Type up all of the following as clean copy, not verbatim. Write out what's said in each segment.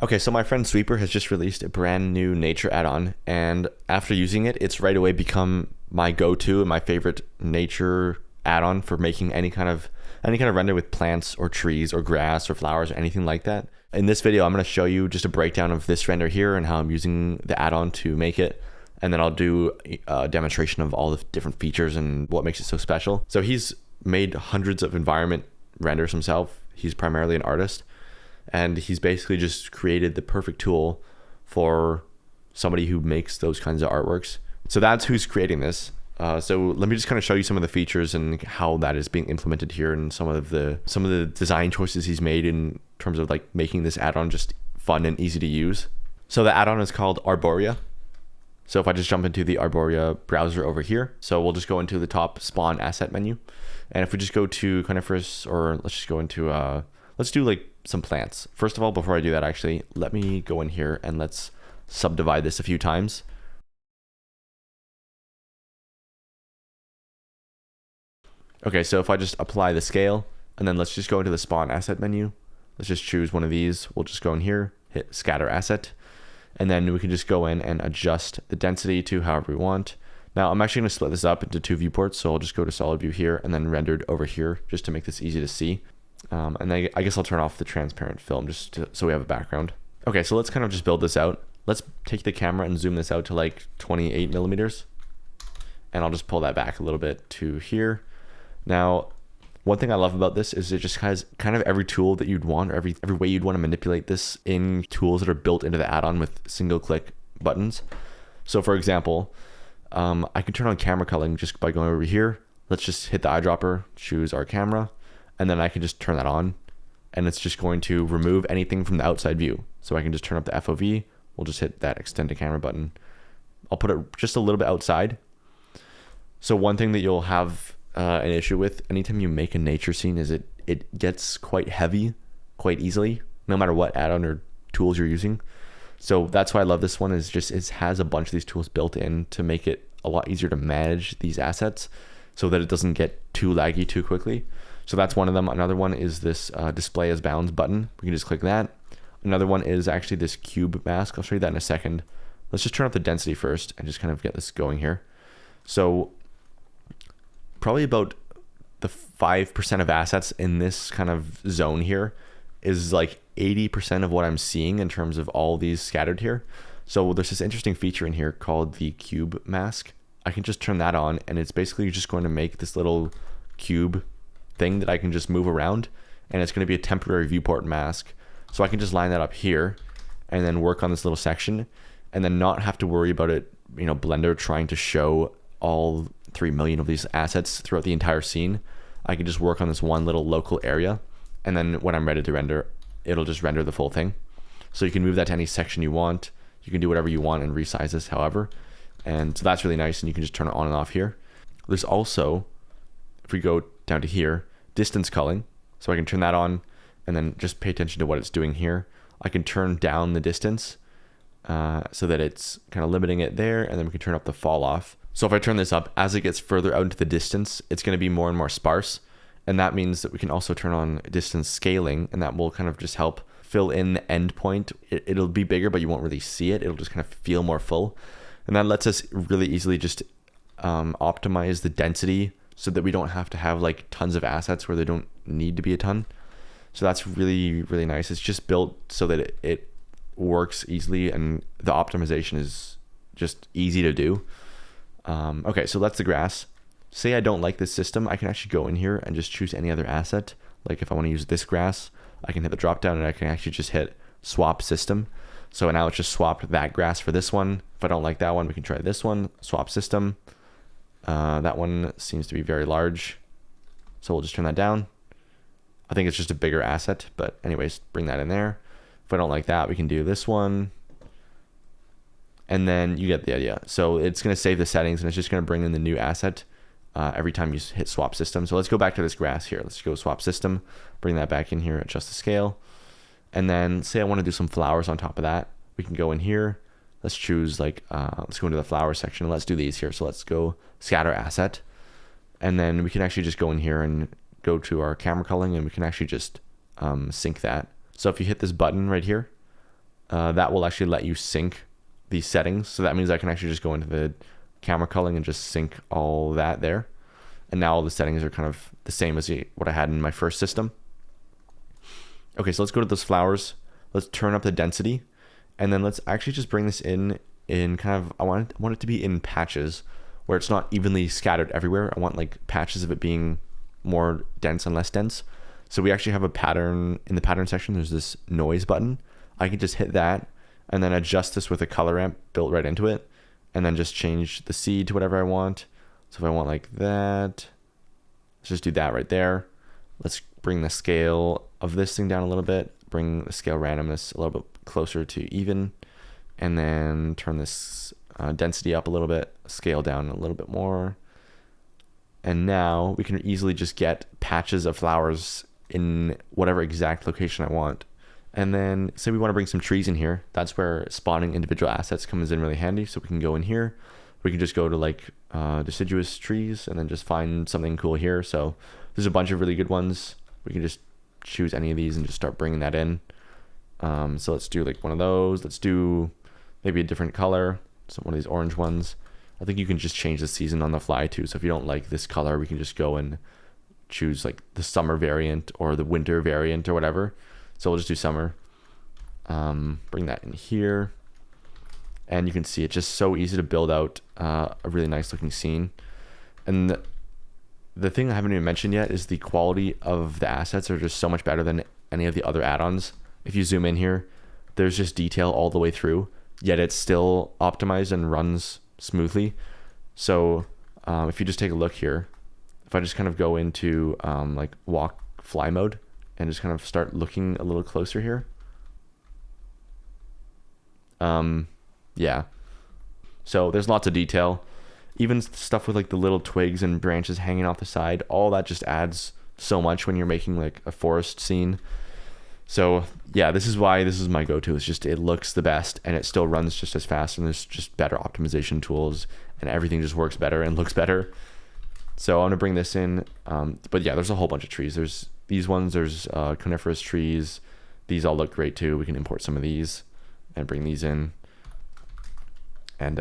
Okay, so my friend Sweeper has just released a brand new nature add-on, and after using it, it's right away become my go-to and my favorite nature add-on for making any kind of render with plants or trees or grass or flowers or anything like that. In this video, I'm going to show you just a breakdown of this render here and how I'm using the add-on to make it. And then I'll do a demonstration of all the different features and what makes it so special. So he's made hundreds of environment renders himself. He's primarily an artist. And he's basically just created the perfect tool for somebody who makes those kinds of artworks. So that's who's creating this. So let me just kind of show you some of the features and how that is being implemented here, and some of the design choices he's made in terms of like making this add-on just fun and easy to use. So the add-on is called Arboria. So if I just jump into the Arboria browser over here, so we'll just go into the top spawn asset menu. And if we just go to coniferous, or let's just go into, let's do like some plants. First of all, before I do that, actually, let me go in here and let's subdivide this a few times. Okay, so if I just apply the scale, and then let's just go into the spawn asset menu. Let's just choose one of these. We'll just go in here, hit scatter asset, and then we can just go in and adjust the density to however we want. Now I'm actually going to split this up into two viewports, so I'll just go to solid view here and then rendered over here just to make this easy to see. And I guess I'll turn off the transparent film so we have a background. Okay, so let's kind of just build this out. Let's take the camera and zoom this out to like 28 millimeters. And I'll just pull that back a little bit to here. Now, one thing I love about this is it just has kind of every tool that you'd want, or every way you'd want to manipulate this in tools that are built into the add-on with single click buttons. So for example, I can turn on camera culling just by going over here. Let's just hit the eyedropper, choose our camera, and then I can just turn that on, and it's just going to remove anything from the outside view. So I can just turn up the FOV. We'll just hit that extend to camera button. I'll put it just a little bit outside. So one thing that you'll have an issue with anytime you make a nature scene is it gets quite heavy quite easily, no matter what add-on or tools you're using. So that's why I love this one, is just it has a bunch of these tools built in to make it a lot easier to manage these assets so that it doesn't get too laggy too quickly. So that's one of them. Another one is this display as bounds button. We can just click that. Another one is actually this cube mask. I'll show you that in a second. Let's just turn up the density first and just kind of get this going here. So probably about the 5% of assets in this kind of zone here is like 80% of what I'm seeing in terms of all these scattered here. So there's this interesting feature in here called the cube mask. I can just turn that on, and it's basically just going to make this little cube thing that I can just move around, and it's going to be a temporary viewport mask. So I can just line that up here and then work on this little section, and then not have to worry about it, Blender trying to show all 3 million of these assets throughout the entire scene. I can just work on this one little local area, and then when I'm ready to render, it'll just render the full thing. So you can move that to any section you want. You can do whatever you want and resize this however. And so that's really nice, and you can just turn it on and off here. There's also, if we go down to here, distance culling. So I can turn that on and then just pay attention to what it's doing here. I can turn down the distance so that it's kind of limiting it there, and then we can turn up the fall off. So if I turn this up, as it gets further out into the distance, it's going to be more and more sparse. And that means that we can also turn on distance scaling, and that will kind of just help fill in the end point. It'll be bigger, but you won't really see it. It'll just kind of feel more full. And that lets us really easily just optimize the density so that we don't have to have like tons of assets where they don't need to be a ton. So that's really, really nice. It's just built so that it works easily, and the optimization is just easy to do. Okay, so that's the grass. Say I don't like this system, I can actually go in here and just choose any other asset. Like if I want to use this grass, I can hit the drop down and I can actually just hit swap system. So now it's just swapped that grass for this one. If I don't like that one, we can try this one, swap system. That one seems to be very large, so we'll just turn that down. I think it's just a bigger asset, but anyways, bring that in there. If I don't like that, we can do this one. And then you get the idea. So it's going to save the settings, and it's just going to bring in the new asset every time you hit swap system. So let's go back to this grass here. Let's go swap system, bring that back in here, adjust the scale. And then say I want to do some flowers on top of that. We can go in here. Let's choose like, let's go into the flower section. Let's do these here. So let's go scatter asset. And then we can actually just go in here and go to our camera culling, and we can actually just sync that. So if you hit this button right here, that will actually let you sync these settings. So that means I can actually just go into the camera culling and just sync all that there. And now all the settings are kind of the same as what I had in my first system. Okay, so let's go to those flowers. Let's turn up the density. And then let's actually just bring this in kind of, I want it to be in patches where it's not evenly scattered everywhere. I want like patches of it being more dense and less dense. So we actually have a pattern in the pattern section. There's this noise button. I can just hit that and then adjust this with a color ramp built right into it, and then just change the seed to whatever I want. So if I want like that, let's just do that right there. Let's bring the scale of this thing down a little bit, bring the scale randomness a little bit closer to even, and then turn this density up a little bit, scale down a little bit more. And now we can easily just get patches of flowers in whatever exact location I want. And then say we want to bring some trees in here. That's where spawning individual assets comes in really handy. So we can go in here. We can just go to like deciduous trees and then just find something cool here. So there's a bunch of really good ones. We can just choose any of these and just start bringing that in. So let's do like one of those. Let's do maybe a different color. So one of these orange ones. I think you can just change the season on the fly too. So if you don't like this color, we can just go and choose like the summer variant or the winter variant or whatever. So we'll just do summer. Bring that in here. And you can see it's just so easy to build out a really nice looking scene. And the thing I haven't even mentioned yet is the quality of the assets are just so much better than any of the other add-ons. If you zoom in here, there's just detail all the way through, yet it's still optimized and runs smoothly. So if you just take a look here, if I just kind of go into like walk fly mode and just kind of start looking a little closer here. Yeah. So there's lots of detail. Even stuff with like the little twigs and branches hanging off the side, all that just adds so much when you're making like a forest scene. So yeah, this is why this is my go-to. It's just, it looks the best and it still runs just as fast, and there's just better optimization tools and everything just works better and looks better. So I'm gonna bring this in. But yeah, there's a whole bunch of trees. There's these ones, there's coniferous trees. These all look great too. We can import some of these and bring these in. And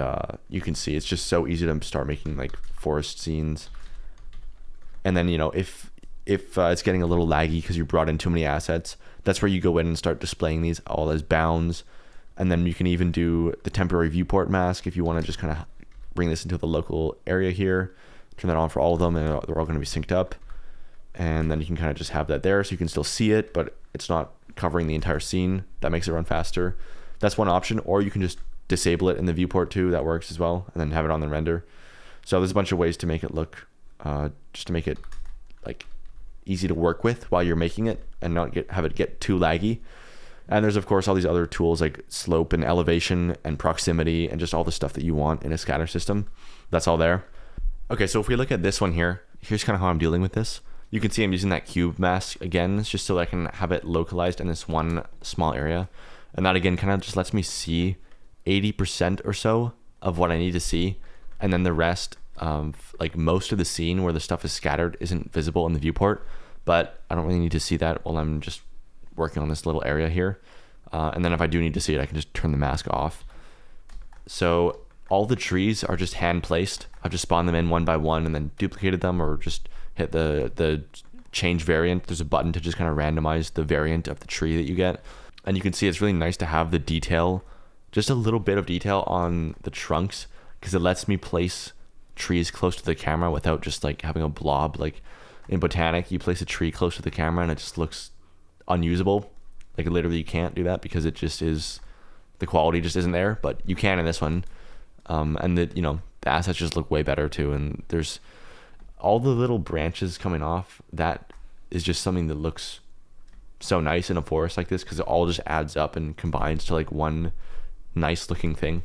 you can see it's just so easy to start making like forest scenes. And then, you know, if it's getting a little laggy because you brought in too many assets, that's where you go in and start displaying these all as bounds. And then you can even do the temporary viewport mask if you want to just kind of bring this into the local area here. Turn that on for all of them, and they're all going to be synced up. And then you can kind of just have that there so you can still see it, but it's not covering the entire scene. That makes it run faster. That's one option. Or you can just disable it in the viewport too. That works as well. And then have it on the render. So there's a bunch of ways to make it look, just to make it like easy to work with while you're making it and not have it get too laggy. And there's of course all these other tools like slope and elevation and proximity and just all the stuff that you want in a scatter system. That's all there. Okay, so if we look at this one here, here's kind of how I'm dealing with this. You can see I'm using that cube mask again. It's just so I can have it localized in this one small area. And that again kind of just lets me see 80% or so of what I need to see. And then the rest, like most of the scene where the stuff is scattered isn't visible in the viewport, but I don't really need to see that while I'm just working on this little area here. And then if I do need to see it, I can just turn the mask off. So all the trees are just hand placed. I've just spawned them in one by one and then duplicated them, or just hit the change variant. There's a button to just kind of randomize the variant of the tree that you get. And you can see it's really nice to have the detail, just a little bit of detail on the trunks, because it lets me place trees close to the camera without just like having a blob. Like in Botanic, you place a tree close to the camera and it just looks unusable. Like literally you can't do that because it just is, the quality just isn't there, but you can in this one. And the, you know, the assets just look way better too. And there's all the little branches coming off. That is just something that looks so nice in a forest like this, because it all just adds up and combines to like one nice looking thing.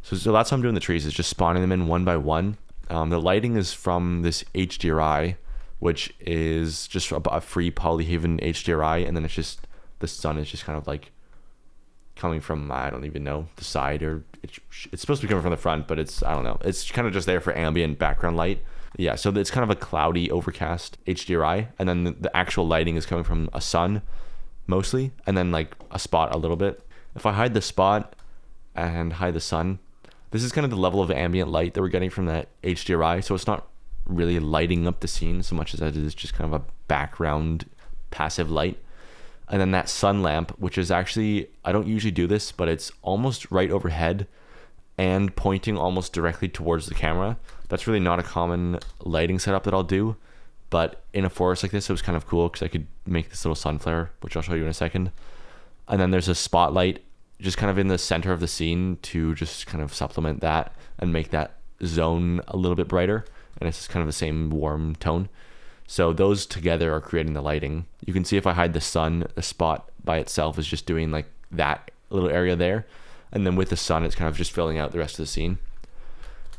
So that's how I'm doing the trees, is just spawning them in one by one. The lighting is from this HDRI, which is just a free Polyhaven HDRI, and then it's just, the sun is just kind of like coming from, I don't even know, the side, or it's supposed to be coming from the front, but it's, I don't know, it's kind of just there for ambient background light. Yeah, so it's kind of a cloudy, overcast HDRI, and then the actual lighting is coming from a sun mostly, and then like a spot a little bit. If I hide the spot and hide the sun, this is kind of the level of ambient light that we're getting from that HDRI. So it's not really lighting up the scene so much as it is just kind of a background passive light. And then that sun lamp, which is actually, I don't usually do this, but it's almost right overhead and pointing almost directly towards the camera. That's really not a common lighting setup that I'll do, but in a forest like this, it was kind of cool because I could make this little sun flare, which I'll show you in a second. And then there's a spotlight just kind of in the center of the scene to just kind of supplement that and make that zone a little bit brighter. And it's just kind of the same warm tone. So those together are creating the lighting. You can see if I hide the sun, the spot by itself is just doing like that little area there. And then with the sun, it's kind of just filling out the rest of the scene.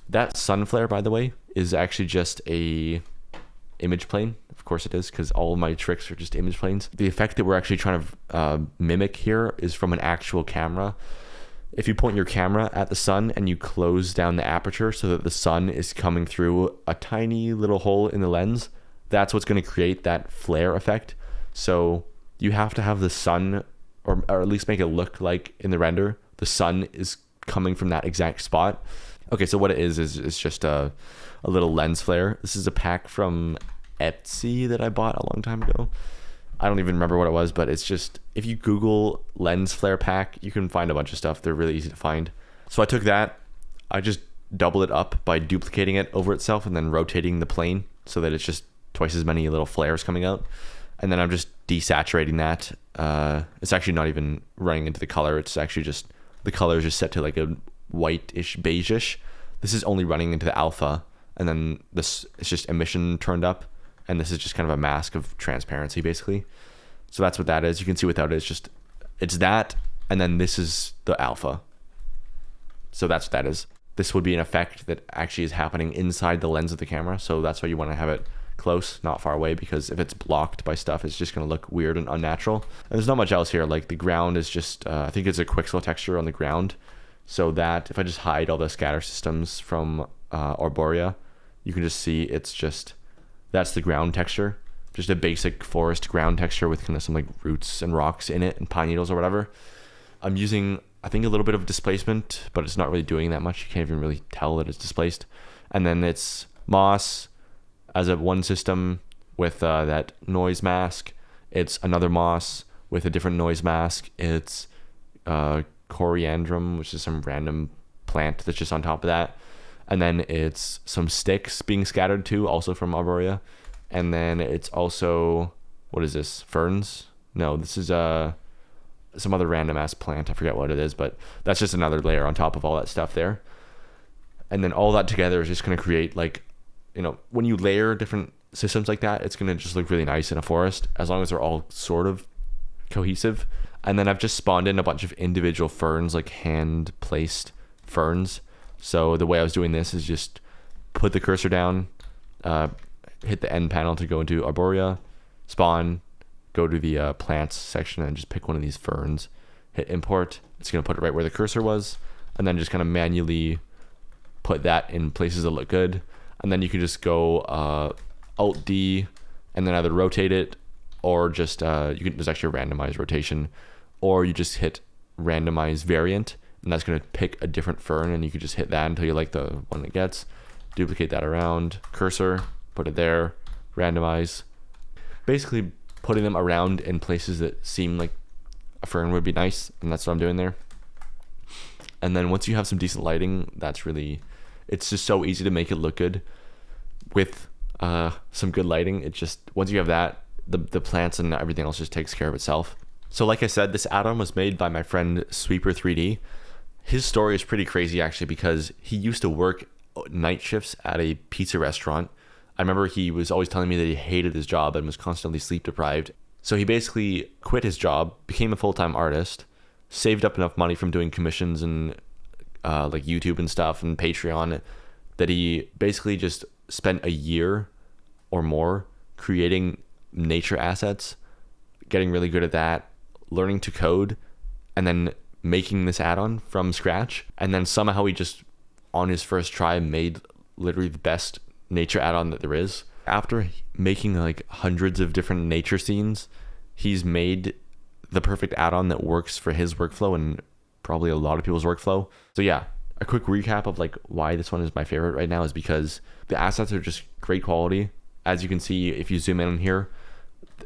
That sun flare, by the way, is actually just a image plane. Of course it is, because all of my tricks are just image planes. The effect that we're actually trying to mimic here is from an actual camera. If you point your camera at the sun and you close down the aperture so that the sun is coming through a tiny little hole in the lens, that's what's going to create that flare effect. So you have to have the sun, or at least make it look like in the render, the sun is coming from that exact spot. Okay, so what it is just a little lens flare. This is a pack from Etsy that I bought a long time ago. I don't even remember what it was, but it's just, if you Google lens flare pack, you can find a bunch of stuff. They're really easy to find. So I took that, I just doubled it up by duplicating it over itself and then rotating the plane so that it's just twice as many little flares coming out. And then I'm just desaturating that. It's actually not even running into the color. It's actually just, the color is just set to like a whitish, beigeish. This is only running into the alpha. And then this is just emission turned up. And this is just kind of a mask of transparency, basically. So that's what that is. You can see without it, it's that. And then this is the alpha. So that's what that is. This would be an effect that actually is happening inside the lens of the camera. So that's why you want to have it close, not far away, because if it's blocked by stuff, it's just going to look weird and unnatural. And there's not much else here. Like the ground is just, I think it's a Quixel texture on the ground. So that if I just hide all the scatter systems from Arborea, you can just see it's just, that's the ground texture. Just a basic forest ground texture with kind of some like roots and rocks in it and pine needles or whatever. I'm using, I think, a little bit of displacement, but it's not really doing that much. You can't even really tell that it's displaced. And then it's moss as a one system with that noise mask. It's another moss with a different noise mask. It's coriandrum, which is some random plant that's just on top of that. And then it's some sticks being scattered too, also from Arboria. And then it's also, what is this? Ferns? No, this is some other random ass plant. I forget what it is, but that's just another layer on top of all that stuff there. And then all that together is just going to create, like, you know, when you layer different systems like that, it's going to just look really nice in a forest, as long as they're all sort of cohesive. And then I've just spawned in a bunch of individual ferns, like hand placed ferns. So the way I was doing this is just put the cursor down, hit the end panel to go into Arborea, spawn, go to the plants section and just pick one of these ferns, hit import. It's going to put it right where the cursor was, and then just kind of manually put that in places that look good. And then you can just go Alt D and then either rotate it, or just there's actually a randomized rotation, or you just hit randomize variant, and that's going to pick a different fern, and you can just hit that until you like the one it gets. Duplicate that around, cursor, put it there, randomize. Basically putting them around in places that seem like a fern would be nice, and that's what I'm doing there. And then once you have some decent lighting, it's just so easy to make it look good with some good lighting. It just, once you have that, the plants and everything else just takes care of itself. So like I said, this add-on was made by my friend Sweeper 3D. His story is pretty crazy actually, because he used to work night shifts at a pizza restaurant. I remember he was always telling me that he hated his job and was constantly sleep deprived. So he basically quit his job, became a full-time artist, saved up enough money from doing commissions and like YouTube and stuff and Patreon, that he basically just spent a year or more creating nature assets, getting really good at that, learning to code, and then making this add-on from scratch. And then somehow he just, on his first try, made literally the best nature add-on that there is. After making like hundreds of different nature scenes, he's made the perfect add-on that works for his workflow and probably a lot of people's workflow. So yeah, a quick recap of like why this one is my favorite right now is because the assets are just great quality. As you can see, if you zoom in on here,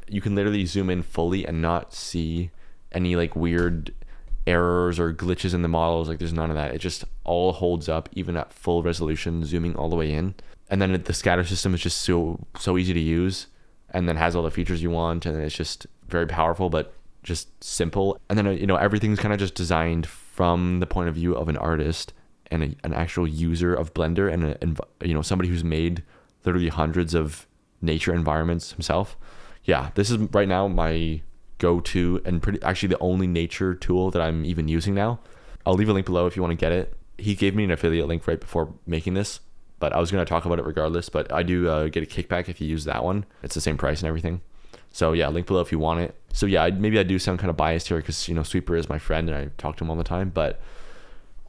you can literally zoom in fully and not see any like weird errors or glitches in the models. Like there's none of that. It just all holds up even at full resolution, zooming all the way in. And then the scatter system is just so easy to use, and then has all the features you want, and it's just very powerful but just simple. And then you know, everything's kind of just designed from the point of view of an artist and an actual user of Blender, and you know, somebody who's made literally hundreds of nature environments himself. Yeah, this is right now my go-to and actually the only nature tool that I'm even using now. I'll leave a link below if you want to get it. He gave me an affiliate link right before making this, but I was going to talk about it regardless. But I do get a kickback if you use that one. It's the same price and everything. So yeah, link below if you want it. So yeah, maybe I do sound kind of biased here because, you know, Sweeper is my friend and I talk to him all the time. But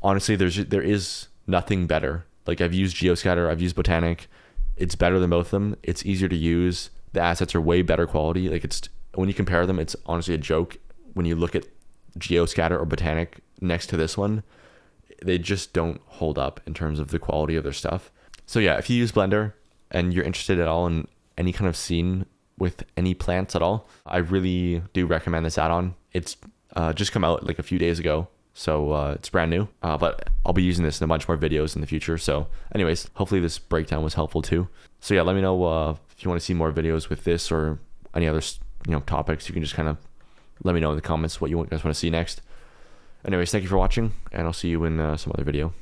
honestly, there is nothing better. Like I've used Geoscatter, I've used Botanic. It's better than both of them. It's easier to use. The assets are way better quality. Like when you compare them, it's honestly a joke. When you look at Geoscatter or Botanic next to this one, they just don't hold up in terms of the quality of their stuff. So yeah, if you use Blender and you're interested at all in any kind of scene with any plants at all, I really do recommend this add-on. It's just come out like a few days ago, so it's brand new, but I'll be using this in a bunch more videos in the future. So anyways, hopefully this breakdown was helpful too. So yeah, let me know if you want to see more videos with this or any other, you know, topics. You can just kind of let me know in the comments what you guys want to see next. Anyways, thank you for watching, and I'll see you in some other video.